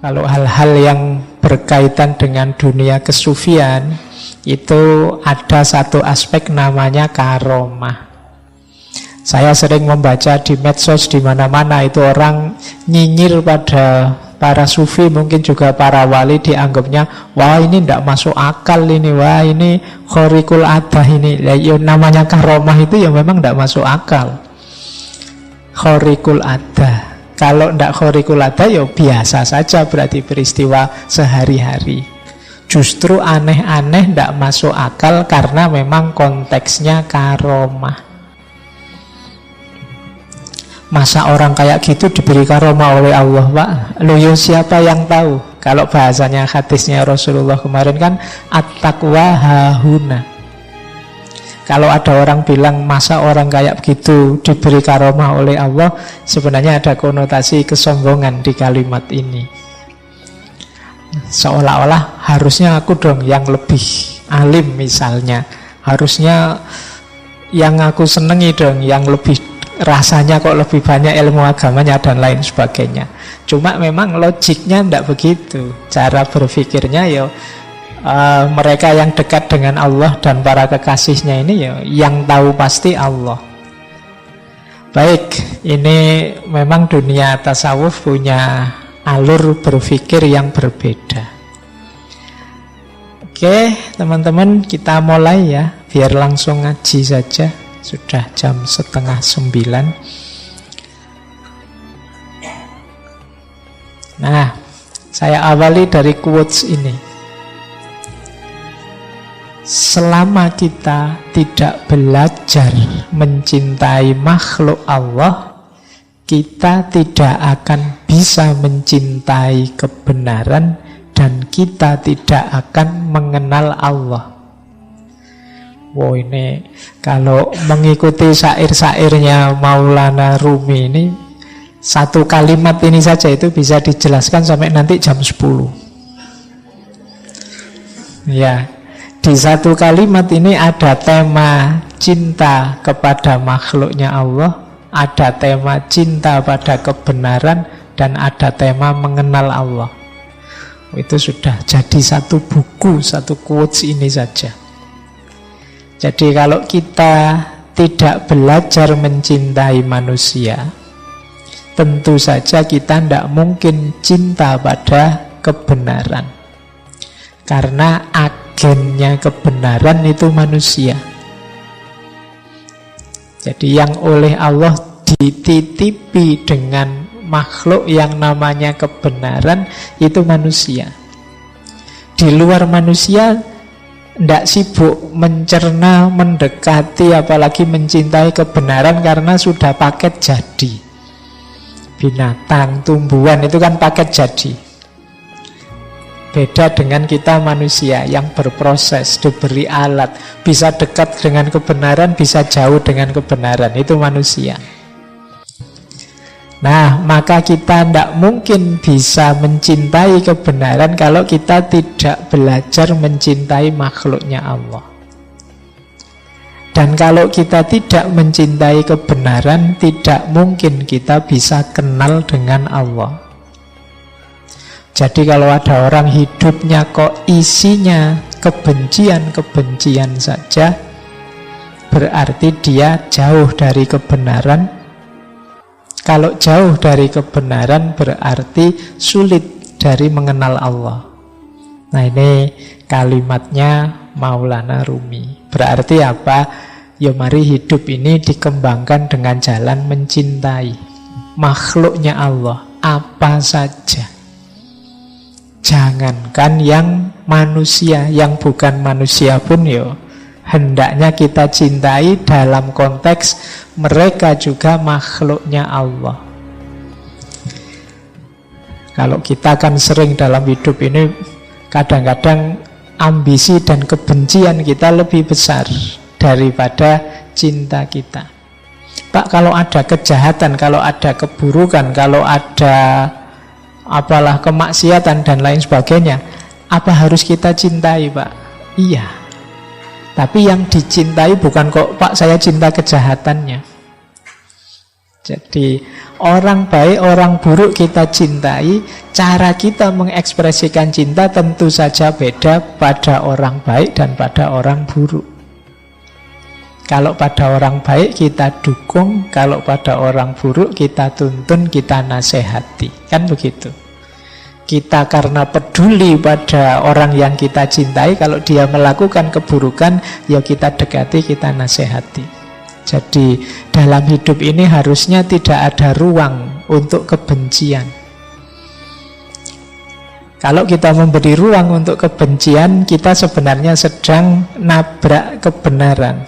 Kalau hal-hal yang berkaitan dengan dunia kesufian, itu ada satu aspek namanya karomah. Saya sering membaca di medsos di mana-mana itu orang nyinyir pada para sufi, mungkin juga para wali, dianggapnya wah ini tidak masuk akal ini, wah ini khorikul adah ini. Ya, namanya karomah itu ya memang tidak masuk akal. Khorikul adah. Kalau tidak khorikul adah ya biasa saja, berarti peristiwa sehari-hari. Justru aneh-aneh tidak masuk akal karena memang konteksnya karomah. Masa orang kayak gitu diberi karomah oleh Allah, Pak? Loh ya siapa yang tahu? Kalau bahasanya hadisnya Rasulullah kemarin kan at-taqwa hahuna. Kalau ada orang bilang masa orang kayak begitu diberi karomah oleh Allah, sebenarnya ada konotasi kesombongan di kalimat ini. Seolah-olah harusnya aku dong yang lebih alim misalnya. Harusnya yang aku senengi dong yang lebih, rasanya kok lebih banyak ilmu agamanya dan lain sebagainya. Cuma memang logiknya tidak begitu. Cara berpikirnya ya mereka yang dekat dengan Allah dan para kekasihnya ini ya yang tahu pasti Allah. Baik, ini memang dunia tasawuf punya alur berpikir yang berbeda. Oke, teman-teman, kita mulai ya. Biar langsung ngaji saja. Sudah jam 8:30. Nah, saya awali dari quotes ini. Selama kita tidak belajar mencintai makhluk Allah, kita tidak akan bisa mencintai kebenaran dan kita tidak akan mengenal Allah. Wow, ini kalau mengikuti syair-syairnya Maulana Rumi ini, satu kalimat ini saja itu bisa dijelaskan sampai nanti jam 10. Ya, di satu kalimat ini ada tema cinta kepada makhluknya Allah, ada tema cinta pada kebenaran, dan ada tema mengenal Allah. Itu sudah jadi satu buku, satu quotes ini saja. Jadi kalau kita tidak belajar mencintai manusia, tentu saja kita tidak mungkin cinta pada kebenaran. Karena agennya kebenaran itu manusia. Jadi yang oleh Allah dititipi dengan makhluk yang namanya kebenaran itu manusia. Di luar manusia tidak sibuk mencerna, mendekati, apalagi mencintai kebenaran karena sudah paket jadi. Binatang, tumbuhan itu kan paket jadi. Beda dengan kita manusia yang berproses, diberi alat, bisa dekat dengan kebenaran, bisa jauh dengan kebenaran. Itu manusia. Nah, maka kita tidak mungkin bisa mencintai kebenaran kalau kita tidak belajar mencintai makhluknya Allah. Dan kalau kita tidak mencintai kebenaran, tidak mungkin kita bisa kenal dengan Allah. Jadi kalau ada orang hidupnya kok isinya kebencian-kebencian saja, berarti dia jauh dari kebenaran. Kalau jauh dari kebenaran berarti sulit dari mengenal Allah. Nah, ini kalimatnya Maulana Rumi. Berarti apa? Ya mari hidup ini dikembangkan dengan jalan mencintai makhluknya Allah apa saja. Jangankan yang manusia, yang bukan manusia pun ya hendaknya kita cintai dalam konteks mereka juga makhluknya Allah. Kalau kita kan sering dalam hidup ini kadang-kadang ambisi dan kebencian kita lebih besar daripada cinta kita. Pak, kalau ada kejahatan, kalau ada keburukan, kalau ada apalah kemaksiatan dan lain sebagainya, apa harus kita cintai, Pak? Iya. Tapi yang dicintai bukan kok Pak saya cinta kejahatannya. Jadi orang baik, orang buruk kita cintai. Cara kita mengekspresikan cinta tentu saja beda pada orang baik dan pada orang buruk. Kalau pada orang baik kita dukung, kalau pada orang buruk kita tuntun, kita nasihati. Kan begitu. Kita karena peduli pada orang yang kita cintai, kalau dia melakukan keburukan, ya kita dekati, kita nasihati. Jadi dalam hidup ini harusnya tidak ada ruang untuk kebencian. Kalau kita memberi ruang untuk kebencian, kita sebenarnya sedang nabrak kebenaran.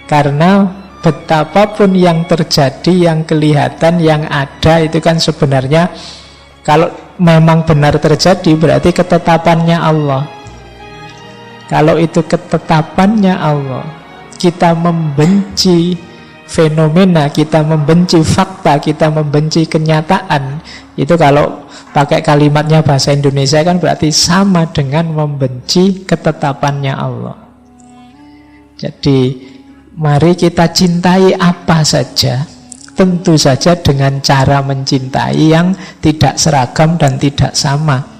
Karena betapapun yang terjadi, yang kelihatan, yang ada, itu kan sebenarnya kalau memang benar terjadi berarti ketetapannya Allah. Kalau itu ketetapannya Allah, kita membenci fenomena, kita membenci fakta, kita membenci kenyataan, itu kalau pakai kalimatnya bahasa Indonesia kan berarti sama dengan membenci ketetapannya Allah. Jadi mari kita cintai apa saja, tentu saja dengan cara mencintai yang tidak seragam dan tidak sama.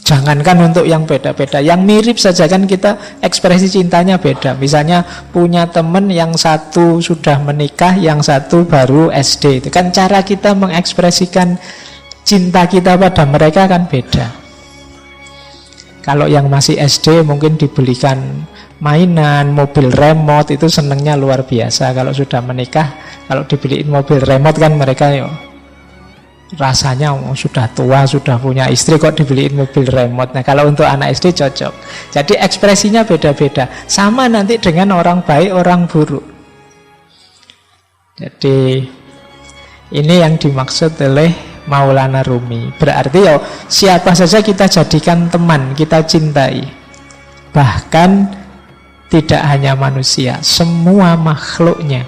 Jangankan untuk yang beda-beda, yang mirip saja kan kita ekspresi cintanya beda. Misalnya punya teman yang satu sudah menikah, yang satu baru SD. Itu kan cara kita mengekspresikan cinta kita pada mereka kan beda. Kalau yang masih SD mungkin dibelikan mainan, mobil remote, itu senangnya luar biasa. Kalau sudah menikah, kalau dibeliin mobil remote kan mereka rasanya sudah tua, sudah punya istri kok dibeliin mobil remote. Nah kalau untuk anak SD cocok. Jadi ekspresinya beda-beda. Sama nanti dengan orang baik, orang buruk. Jadi ini yang dimaksud oleh Maulana Rumi. Berarti siapa saja kita jadikan teman, kita cintai. Bahkan tidak hanya manusia, semua makhluknya.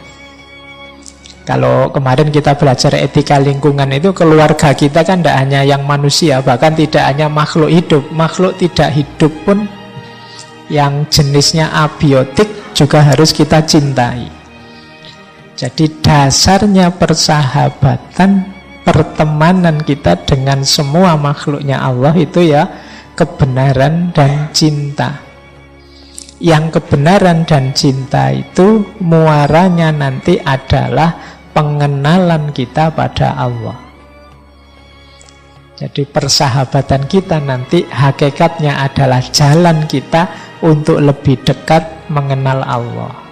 Kalau kemarin kita belajar etika lingkungan itu, keluarga kita kan tidak hanya yang manusia, bahkan tidak hanya makhluk hidup. Makhluk tidak hidup pun yang jenisnya abiotik juga harus kita cintai. Jadi dasarnya persahabatan, pertemanan kita dengan semua makhluknya Allah itu ya kebenaran dan cinta. Yang kebenaran dan cinta itu muaranya nanti adalah pengenalan kita pada Allah. Jadi persahabatan kita nanti hakikatnya adalah jalan kita untuk lebih dekat mengenal Allah.